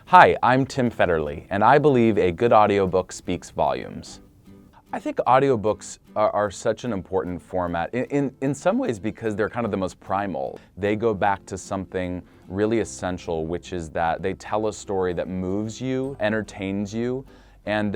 Hi, I'm Tim Federle, and I believe a good audiobook speaks volumes. I think audiobooks are such an important format in some ways because they're kind of the most primal. They go back to something really essential, which is that they tell a story that moves you, entertains you, and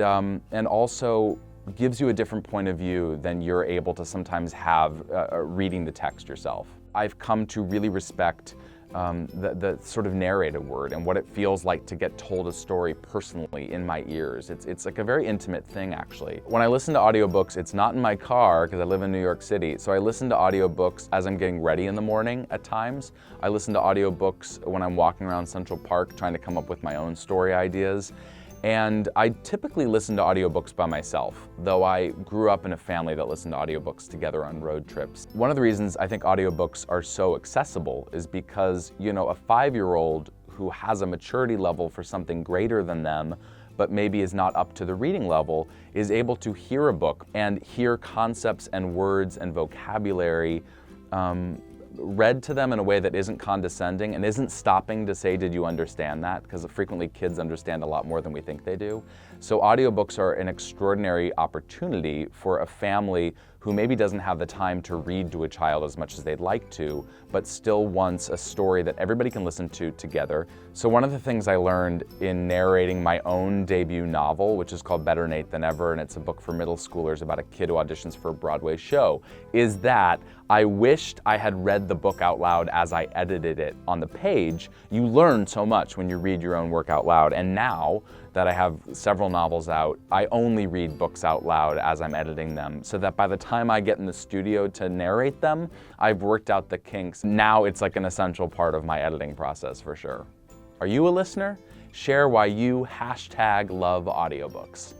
also gives you a different point of view than you're able to sometimes have reading the text yourself. I've come to really respect the sort of narrated word and what it feels like to get told a story personally in my ears. It's like a very intimate thing, actually. When I listen to audiobooks, it's not in my car because I live in New York City, so I listen to audiobooks as I'm getting ready in the morning at times. I listen to audiobooks when I'm walking around Central Park trying to come up with my own story ideas. And I typically listen to audiobooks by myself, though I grew up in a family that listened to audiobooks together on road trips. One of the reasons I think audiobooks are so accessible is because, a 5-year-old who has a maturity level for something greater than them, but maybe is not up to the reading level, is able to hear a book and hear concepts and words and vocabulary read to them in a way that isn't condescending and isn't stopping to say, did you understand that? Because frequently kids understand a lot more than we think they do. So audiobooks are an extraordinary opportunity for a family who maybe doesn't have the time to read to a child as much as they'd like to, but still wants a story that everybody can listen to together. So one of the things I learned in narrating my own debut novel, which is called Better Nate Than Ever, and it's a book for middle schoolers about a kid who auditions for a Broadway show, is that I wished I had read the book out loud as I edited it on the page. You learn so much when you read your own work out loud, and now that I have several novels out, I only read books out loud as I'm editing them, so that by the time I get in the studio to narrate them, I've worked out the kinks. Now it's like an essential part of my editing process for sure. Are you a listener? Share why you #love audiobooks.